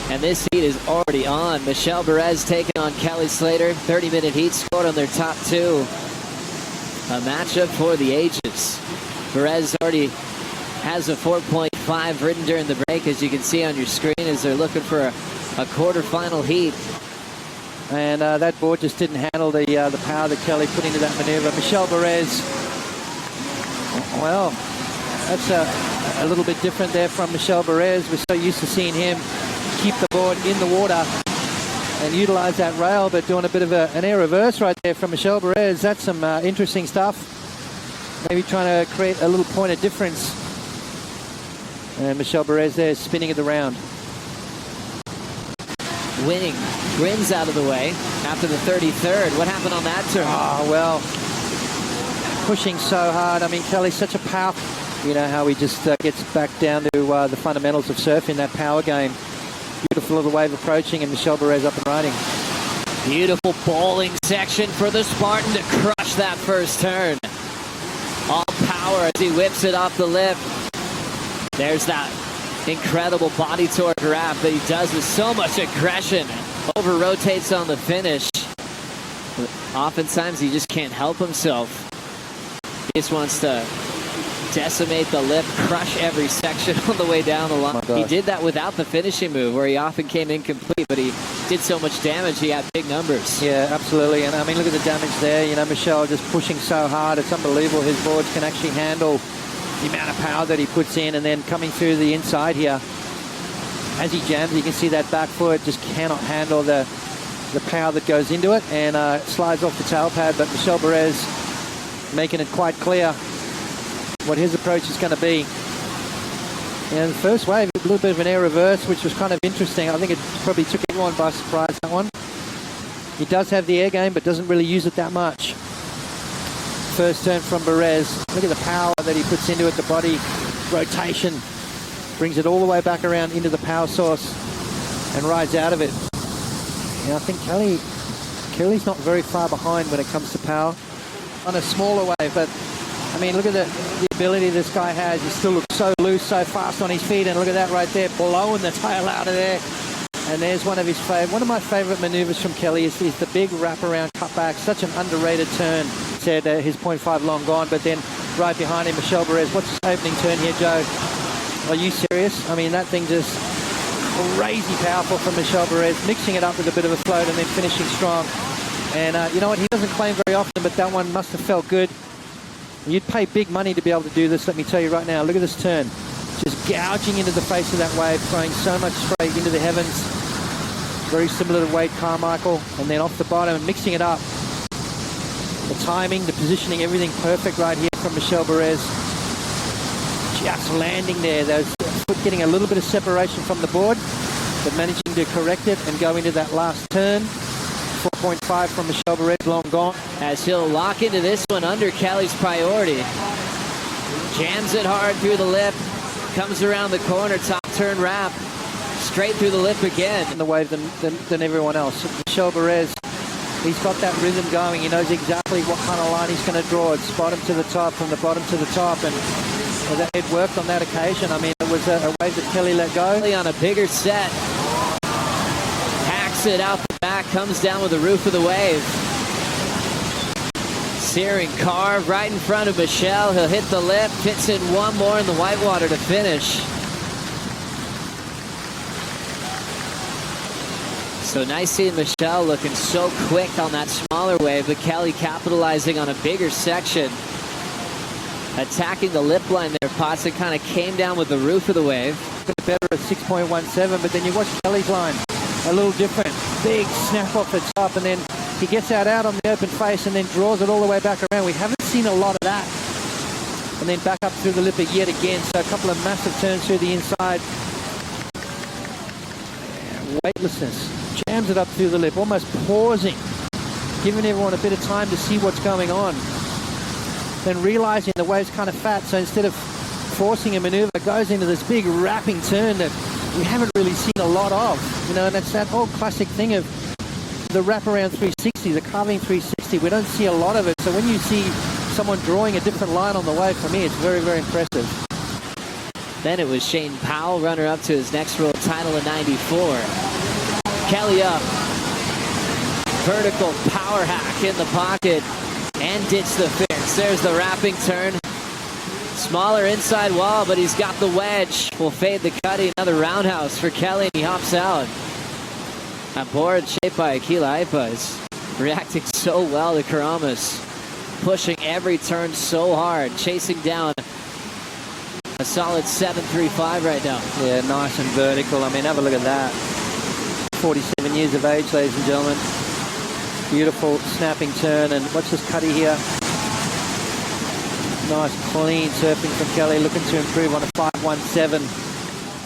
And this heat is already on. Michel Bourez taking on Kelly Slater. 30-minute heat scored on their top two. A matchup for the ages. Bourez already has a 4.5 written during the break, as you can see on your screen, as they're looking for a quarterfinal heat. And that board just didn't handle the power that Kelly put into that maneuver. Michel Bourez, well, that's a little bit different there from Michel Bourez. We're so used to seeing him keep the board in the water and utilize that rail, but doing a bit of an air reverse right there from Michel Bourez. That's some interesting stuff. Maybe trying to create a little point of difference. And Michel Bourez there spinning it around. Winning. Grins out of the way after the 33rd. What happened on that turn? Oh, well, pushing so hard. I mean, Kelly's such a power. You know how he just gets back down to the fundamentals of surfing, that power game. Beautiful little wave approaching, and Michel Bourez up and riding. Beautiful bowling section for the Spartan to crush that first turn. All power as he whips it off the lip. There's that incredible body torque wrap that he does with so much aggression. Over rotates on the finish. But oftentimes he just can't help himself. He just wants to decimate the lip, crush every section on the way down the line. He did that without the finishing move, where he often came incomplete, but he did so much damage, he had big numbers. Yeah, absolutely. And I mean, look at the damage there. You know, Michel just pushing so hard. It's unbelievable his boards can actually handle the amount of power that he puts in, and then coming through the inside here. As he jams, you can see that back foot just cannot handle the power that goes into it, and slides off the tail pad. But Michel Bourez making it quite clear what his approach is going to be. And the first wave, a little bit of an air reverse, which was kind of interesting. I think it probably took everyone by surprise, that one. He does have the air game, but doesn't really use it that much. First turn from Bourez. Look at the power that he puts into it, the body rotation. Brings it all the way back around into the power source and rides out of it. And I think Kelly's not very far behind when it comes to power. On a smaller wave, but I mean, look at the ability this guy has. He still looks so loose, so fast on his feet, and look at that right there, blowing the tail out of there. And there's one of my favorite maneuvers from Kelly is the big wraparound cutback. Such an underrated turn. Said his 0.5 long gone, but then right behind him, Michel Bourez. What's his opening turn here, Joe? Are you serious? I mean, that thing just crazy powerful from Michel Bourez, mixing it up with a bit of a float and then finishing strong. And you know what? He doesn't claim very often, but that one must have felt good. You'd pay big money to be able to do this, let me tell you right now. Look at this turn. Just gouging into the face of that wave, throwing so much straight into the heavens. Very similar to Wade Carmichael. And then off the bottom, mixing it up. The timing, the positioning, everything perfect right here from Michel Bourez. Just landing there. Those foot getting a little bit of separation from the board, but managing to correct it and go into that last turn. 4.5 from Michel Bourez, long gone. As he'll lock into this one under Kelly's priority. Jams it hard through the lip. Comes around the corner, top turn wrap. Straight through the lip again. In the wave than everyone else. Michel Bourez, he's got that rhythm going. He knows exactly what kind of line he's going to draw. It's bottom to the top, from the bottom to the top. And it worked on that occasion. I mean, it was a wave that Kelly let go. On a bigger set. Hacks it out the back, comes down with the roof of the wave. Searing carve right in front of Michel. He'll hit the lip, fits in one more in the whitewater to finish. So nice seeing Michel looking so quick on that smaller wave, but Kelly capitalizing on a bigger section. Attacking the lip line there, Potts, that kind of came down with the roof of the wave. Better at 6.17, but then you watch Kelly's line. A little different. Big snap off the top, and then he gets out on the open face and then draws it all the way back around. We haven't seen a lot of that. And then back up through the lip yet again. So a couple of massive turns through the inside. Weightlessness. Jams it up through the lip, almost pausing. Giving everyone a bit of time to see what's going on. Then realizing the wave's kind of fat, so instead of forcing a maneuver, goes into this big wrapping turn that we haven't really seen a lot of. You know, and that's that old classic thing of the wraparound 360, the carving 360. We don't see a lot of it. So when you see someone drawing a different line on the wave, for me, it's very, very impressive. Then it was Shane Powell, runner-up to his next world title in '94. Kelly up. Vertical power hack in the pocket and ditch the fix. There's the wrapping turn. Smaller inside wall, but he's got the wedge. Will fade the cutty. Another roundhouse for Kelly, and he hops out. A board shaped by Akila Aipa is reacting so well to Karamas. Pushing every turn so hard. Chasing down a solid 7.35 right now. Yeah, nice and vertical. I mean, have a look at that. 47 years of age, ladies and gentlemen. Beautiful snapping turn, and watch this cutty here. Nice clean surfing from Kelly, looking to improve on a 5.17.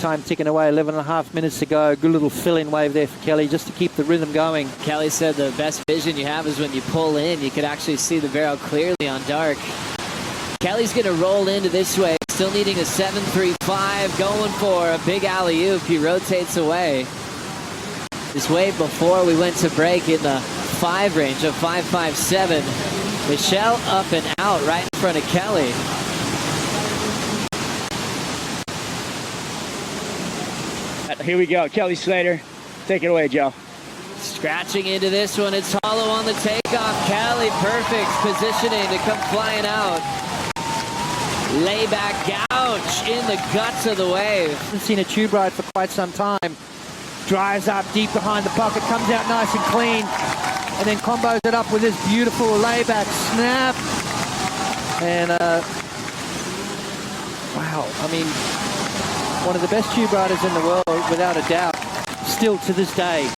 Time ticking away, 11.5 minutes to go. Good little fill-in wave there for Kelly just to keep the rhythm going. Kelly said the best vision you have is when you pull in. You could actually see the barrel clearly on dark. Kelly's going to roll into this wave, still needing a 7.35, going for a big alley-oop. He rotates away. This wave before we went to break in the 5 range of 5.57. Michel up and out right in front of Kelly. Here we go, Kelly Slater. Take it away, Joe. Scratching into this one, it's hollow on the takeoff. Kelly, perfect positioning to come flying out. Layback gouge in the guts of the wave. Haven't seen a tube ride for quite some time. Drives up deep behind the pocket, comes out nice and clean, and then combos it up with this beautiful layback snap. And wow, I mean, one of the best tube riders in the world, without a doubt, still to this day.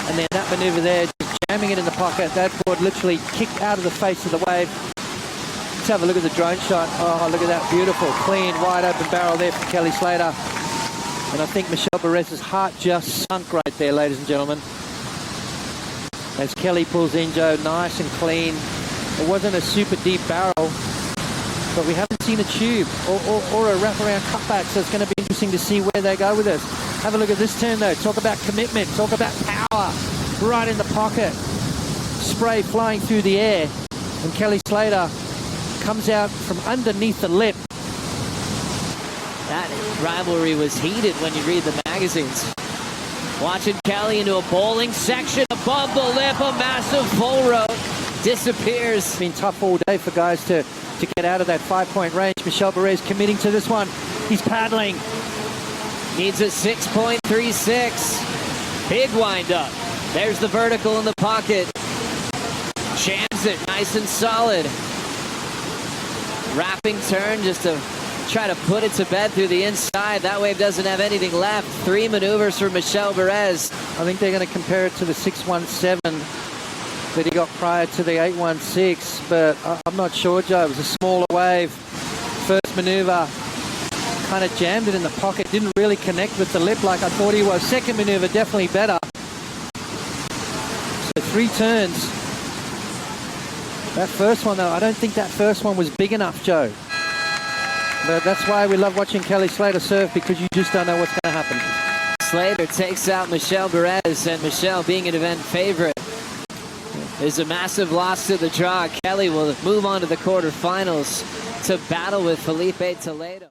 And then that maneuver there, just jamming it in the pocket. That board literally kicked out of the face of the wave. Let's have a look at the drone shot. Oh, look at that beautiful, clean, wide open barrel there from Kelly Slater. And I think Michel Bourez's heart just sunk right there, ladies and gentlemen. As Kelly pulls in, Joe, nice and clean. It wasn't a super deep barrel, but we haven't seen a tube or a wraparound cutback, so it's going to be interesting to see where they go with this. Have a look at this turn, though. Talk about commitment. Talk about power. Right in the pocket. Spray flying through the air. And Kelly Slater comes out from underneath the lip. That rivalry was heated when you read the magazines. Watching Kelly into a bowling section above the lip, a massive full rope. Disappears. It's been tough all day for guys to get out of that 5-point range. Michel Bourez committing to this one. He's paddling. Needs a 6.36. Big wind up. There's the vertical in the pocket. Jams it nice and solid. Wrapping turn just to try to put it to bed through the inside. That wave doesn't have anything left. 3 maneuvers for Michel Bourez. I think they're going to compare it to the 6.17 that he got prior to the 8.16, but I'm not sure, Joe. It was a smaller wave. First maneuver, kind of jammed it in the pocket. Didn't really connect with the lip like I thought he was. Second maneuver, definitely better. So 3 turns. That first one, though, I don't think that first one was big enough, Joe. But that's why we love watching Kelly Slater surf, because you just don't know what's going to happen. Slater takes out Michel Bourez, and Michel, being an event favorite, is a massive loss to the draw. Kelly will move on to the quarterfinals to battle with Felipe Toledo.